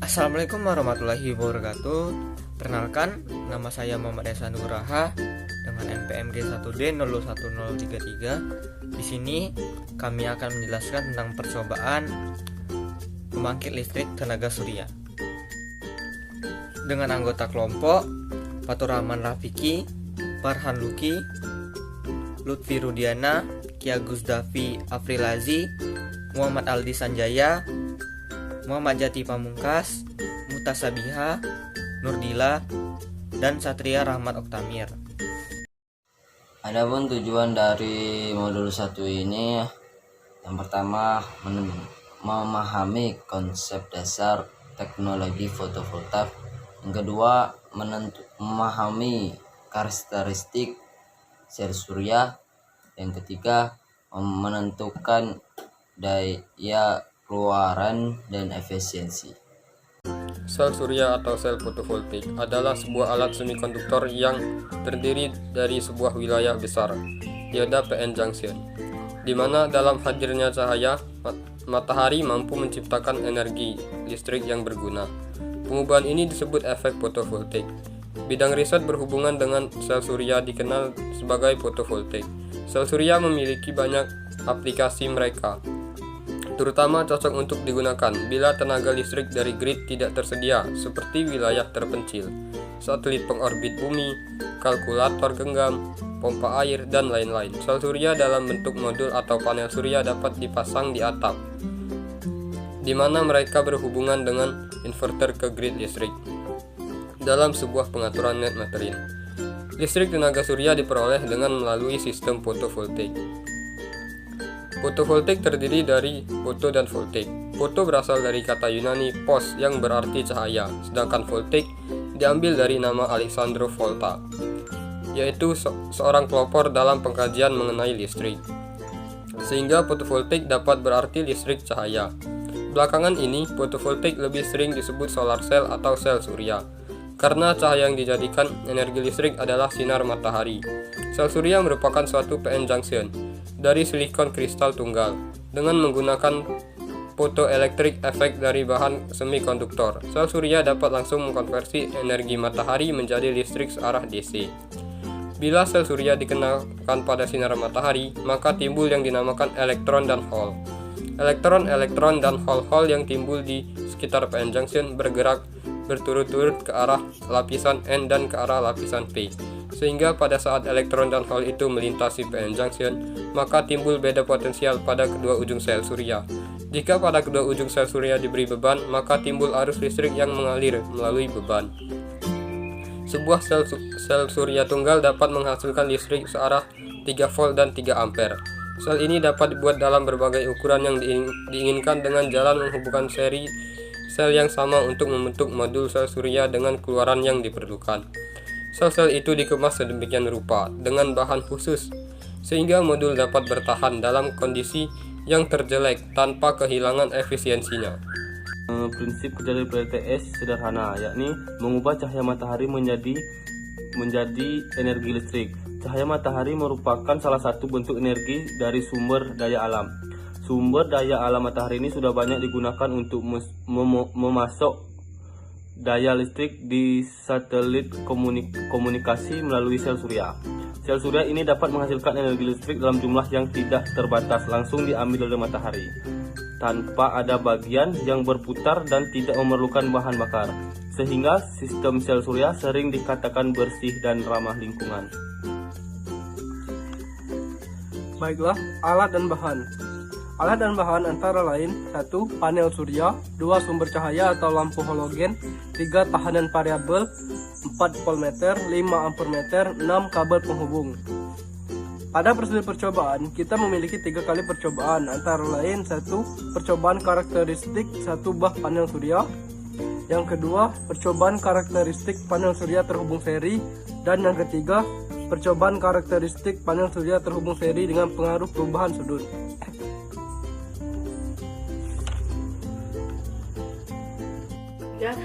Assalamualaikum warahmatullahi wabarakatuh. Perkenalkan, nama saya Muhammad Esa Nugraha dengan NPM G1D01033. Di sini kami akan menjelaskan tentang percobaan pembangkit listrik tenaga surya. Dengan anggota kelompok Fatur Rahman Rafiki, Farhan Luki, Lutfi Rudiana, Ki Agus Davi Afrilazi, Muhammad Aldi Sanjaya, Muhammad Jati Pamungkas, Mutasabiha, Nurdila, dan Satria Rahmat Oktamir. Adapun tujuan dari modul 1 ini, yang pertama memahami konsep dasar teknologi fotovoltaik, yang kedua memahami karakteristik sel surya, yang ketiga menentukan daya keluaran dan efisiensi. Sel surya atau sel fotovoltaik adalah sebuah alat semikonduktor yang terdiri dari sebuah wilayah besar, dioda PN junction, di mana dalam hadirnya cahaya matahari mampu menciptakan energi listrik yang berguna. Pengubahan ini disebut efek fotovoltaik. Bidang riset berhubungan dengan sel surya dikenal sebagai fotovoltaik. Sel surya memiliki banyak aplikasi mereka, terutama cocok untuk digunakan bila tenaga listrik dari grid tidak tersedia, seperti wilayah terpencil, satelit pengorbit bumi, kalkulator genggam, pompa air, dan lain-lain. Sel surya dalam bentuk modul atau panel surya dapat dipasang di atap, di mana mereka berhubungan dengan inverter ke grid listrik dalam sebuah pengaturan net metering. Listrik tenaga surya diperoleh dengan melalui sistem fotovoltaik. Fotovoltaik terdiri dari foto dan voltaik. Foto berasal dari kata Yunani phos yang berarti cahaya, sedangkan voltaik diambil dari nama Alessandro Volta, yaitu seorang pelopor dalam pengkajian mengenai listrik. Sehingga fotovoltaik dapat berarti listrik cahaya. Belakangan ini, fotovoltaik lebih sering disebut solar cell atau sel surya, karena cahaya yang dijadikan energi listrik adalah sinar matahari. Sel surya merupakan suatu PN junction dari silikon kristal tunggal dengan menggunakan photoelectric effect dari bahan semikonduktor. Sel surya dapat langsung mengkonversi energi matahari menjadi listrik searah DC. Bila sel surya dikenakan pada sinar matahari, maka timbul yang dinamakan elektron dan hole. Elektron dan hole yang timbul di sekitar PN junction bergerak berturut-turut ke arah lapisan N dan ke arah lapisan P. Sehingga pada saat elektron dan hole itu melintasi PN junction, maka timbul beda potensial pada kedua ujung sel surya. Jika pada kedua ujung sel surya diberi beban, maka timbul arus listrik yang mengalir melalui beban. Sebuah sel surya tunggal dapat menghasilkan listrik searah 3 volt dan 3 ampere. Sel ini dapat dibuat dalam berbagai ukuran yang diinginkan dengan jalan menghubungkan seri sel yang sama untuk membentuk modul sel surya dengan keluaran yang diperlukan. Sel-sel itu dikemas sedemikian rupa dengan bahan khusus, sehingga modul dapat bertahan dalam kondisi yang terjelek tanpa kehilangan efisiensinya. Prinsip kerja dari PLTS sederhana, yakni mengubah cahaya matahari menjadi energi listrik. Cahaya matahari merupakan salah satu bentuk energi dari sumber daya alam. Sumber daya alam matahari ini sudah banyak digunakan untuk memasok daya listrik di satelit komunikasi melalui sel surya. Sel surya ini dapat menghasilkan energi listrik dalam jumlah yang tidak terbatas, langsung diambil dari matahari, tanpa ada bagian yang berputar dan tidak memerlukan bahan bakar, sehingga sistem sel surya sering dikatakan bersih dan ramah lingkungan. Baiklah, alat dan bahan. Alat dan bahan antara lain: 1. Panel surya, 2. Sumber cahaya atau lampu halogen, 3. Tahanan variabel, 4. voltmeter, 5. ampermeter, 6. Kabel penghubung. Pada prosedur percobaan, kita memiliki 3 kali percobaan, antara lain: 1. Percobaan karakteristik 1 bah panel surya, yang kedua percobaan karakteristik panel surya terhubung seri, dan yang ketiga percobaan karakteristik panel surya terhubung seri dengan pengaruh perubahan sudut. Ya,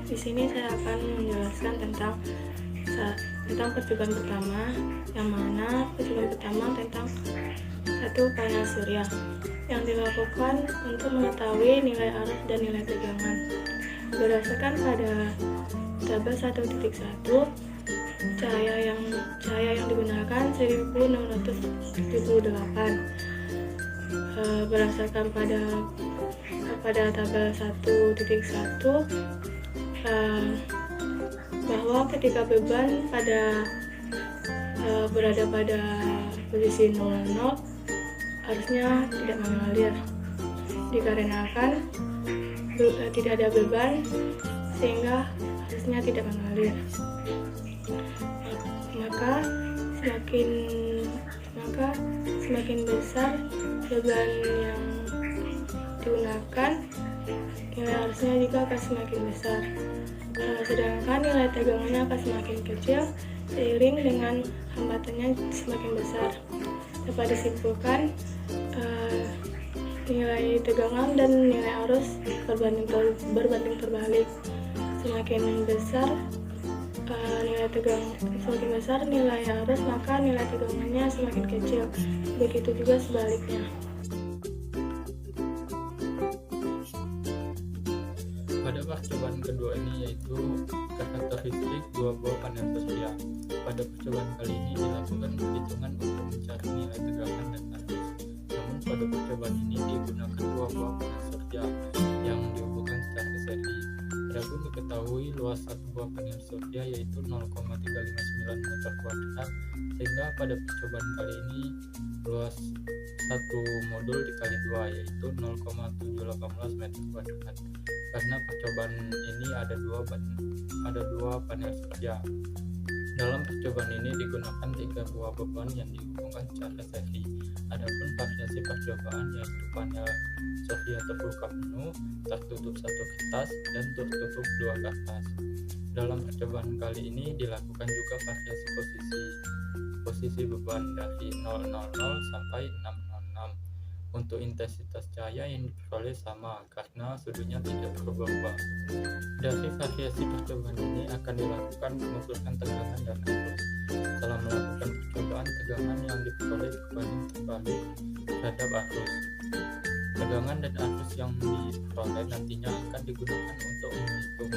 di sini saya akan menjelaskan tentang percobaan pertama, yang mana percobaan pertama tentang 1. Panel surya yang dilakukan untuk mengetahui nilai arus dan nilai tegangan. Berdasarkan pada tabel 1.1, cahaya yang digunakan 1678. Berdasarkan pada tabel 1.1, bahwa ketika beban berada pada posisi 00, harusnya tidak mengalir, dikarenakan tidak ada beban sehingga harusnya tidak mengalir. Maka semakin besar beban yang digunakan, nilai harusnya juga akan semakin besar. Sedangkan nilai tegangannya akan semakin kecil seiring dengan hambatannya semakin besar. Dapat disimpulkan, nilai tegangan dan nilai arus berbanding terbalik. Semakin besar nilai arus, maka nilai tegangannya semakin kecil. Begitu juga sebaliknya. Pada percobaan kedua ini yaitu karakteristik dua buah panel surya. Pada percobaan kali ini dilakukan perhitungan untuk mencari nilai tegangan dan arus. Namun pada percobaan ini digunakan dua buah panel surya yang dihubungkan secara seri. Adapun diketahui luas satu buah panel surya yaitu 0,359 meter kuadrat, sehingga pada percobaan kali ini luas satu modul dikali dua yaitu 0,718 meter kuadrat. Karena percobaan ini ada dua panel surya. Dalam percobaan ini digunakan 3 buah beban yang dihubungkan secara seri. Adapun variasi percobaan yaitu panel surya terbuka penuh, tertutup satu kertas, dan tertutup 2 kertas. Dalam percobaan kali ini dilakukan juga variasi posisi beban dari 000 sampai 606. Untuk intensitas cahaya yang diperoleh sama karena sudutnya tidak berubah-ubah. Dari variasi percobaan ini akan dilakukan pengukuran tegangan dan arus. Setelah melakukan percobaan, tegangan yang diperoleh berbanding terbalik terhadap arus. Tegangan dan arus yang diperoleh nantinya akan digunakan untuk menghitung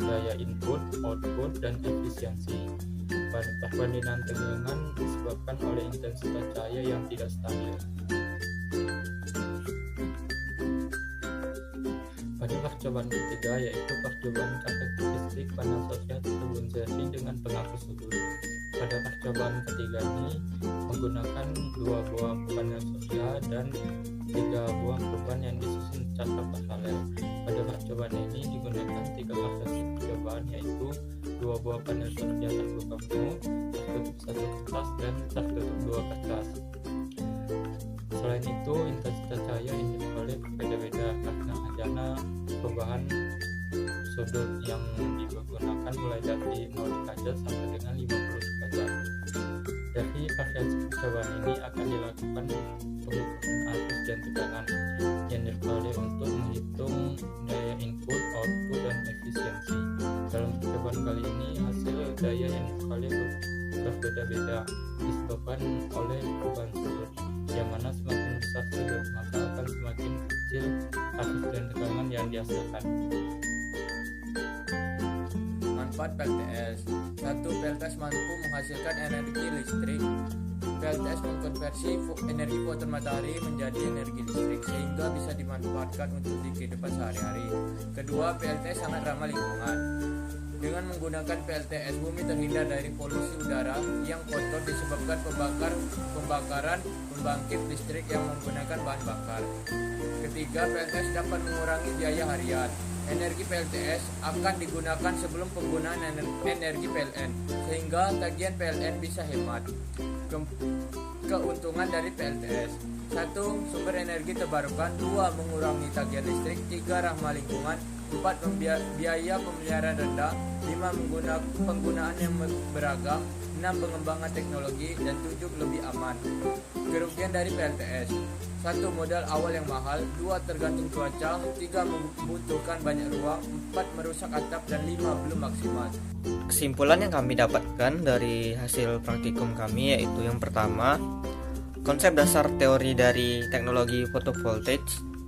daya input, output, dan efisiensi. Perbandingan tegangan disebabkan oleh intensitas cahaya yang tidak stabil. Pada percobaan ketiga yaitu percobaan karakteristik panel surya terhubung seri dengan penghapus sudut. Pada percobaan ketiga ini menggunakan 2 buah panel surya dan 3 buah beban yang disusun secara paralel. Pada percobaan ini digunakan 3 variasi percobaan yaitu 2 buah panel surya terbuka penuh, tertutup satu kertas, dan tertutup 2 kertas. Selain itu, intensitas cahaya yang diperoleh berbeda-beda karena adanya perubahan sudut yang digunakan mulai dari 0 derajat sampai dengan 50 derajat. Dari variasi percobaan ini akan dilakukan pengukuran arus dan tegangan yang diperoleh untuk menghitung daya input, output, dan efisiensi. Dalam percobaan kali ini hasil daya yang diperoleh berbeda-beda disebabkan oleh perubahan sudut, yang mana semakin besar sudut maka akan semakin kecil arus dan tegangan yang dihasilkan. Manfaat PLTS. 1. PLTS mampu menghasilkan energi listrik. PLTS mengkonversi energi foton matahari menjadi energi listrik sehingga bisa dimanfaatkan untuk di kehidupan sehari-hari. Kedua, PLTS sangat ramah lingkungan. Dengan menggunakan PLTS, bumi terhindar dari polusi udara yang kotor disebabkan pembakaran pembangkit listrik yang menggunakan bahan bakar. Ketiga, PLTS dapat mengurangi biaya harian. Energi PLTS akan digunakan sebelum penggunaan energi PLN, sehingga tagihan PLN bisa hemat. Keuntungan dari PLTS: 1. Sumber energi terbarukan. 2. Mengurangi tagihan listrik. 3. Ramah lingkungan. 4. Biaya pemeliharaan rendah. 5. Penggunaan yang beragam. 6. Pengembangan teknologi. Dan 7. Lebih aman. Kerugian dari PLTS: 1. Modal awal yang mahal. 2. Tergantung cuaca. 3. Membutuhkan banyak ruang. 4. Merusak atap. Dan 5. Belum maksimal. Kesimpulan yang kami dapatkan dari hasil praktikum kami yaitu yang pertama, konsep dasar teori dari teknologi fotovoltaik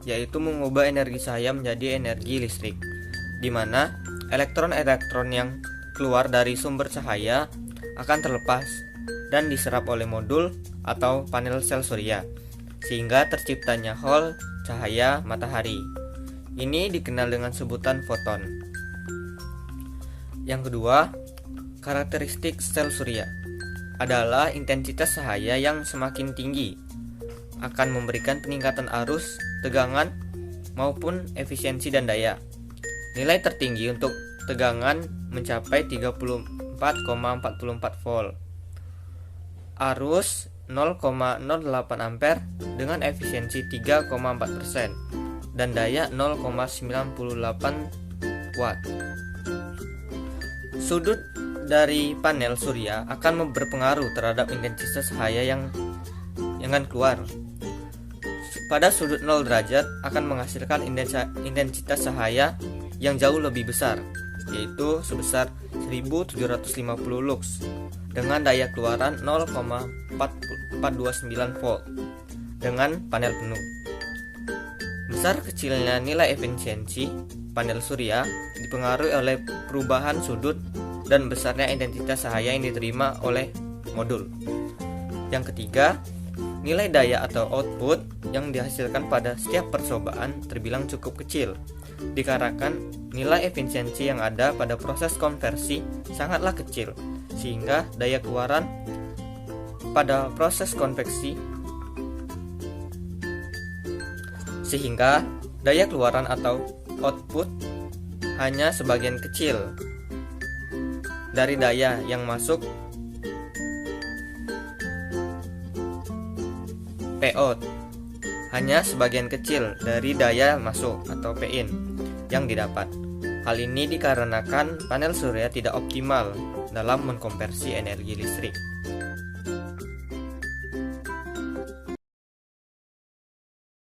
yaitu mengubah energi cahaya menjadi energi listrik. di mana elektron-elektron yang keluar dari sumber cahaya akan terlepas dan diserap oleh modul atau panel sel surya, sehingga terciptanya hole cahaya matahari. Ini dikenal dengan sebutan foton. Yang kedua, karakteristik sel surya adalah intensitas cahaya yang semakin tinggi akan memberikan peningkatan arus, tegangan, maupun efisiensi dan daya. Nilai tertinggi untuk tegangan mencapai 34,44 volt. Arus 0,08 ampere dengan efisiensi 3,4% dan daya 0,98 watt. Sudut dari panel surya akan berpengaruh terhadap intensitas cahaya yang akan keluar. Pada sudut 0 derajat akan menghasilkan intensitas cahaya yang jauh lebih besar, yaitu sebesar 1750 lux dengan daya keluaran 0,429 volt dengan panel penuh. Besar kecilnya nilai efisiensi panel surya dipengaruhi oleh perubahan sudut dan besarnya intensitas cahaya yang diterima oleh modul. Yang ketiga, nilai daya atau output yang dihasilkan pada setiap percobaan terbilang cukup kecil, dikarenakan nilai efisiensi yang ada pada proses konversi sangatlah kecil, sehingga daya keluaran pada proses konveksi atau output hanya sebagian kecil dari daya yang masuk Pout, hanya sebagian kecil dari daya masuk atau Pin yang didapat. Hal ini dikarenakan panel surya tidak optimal dalam mengkonversi energi listrik.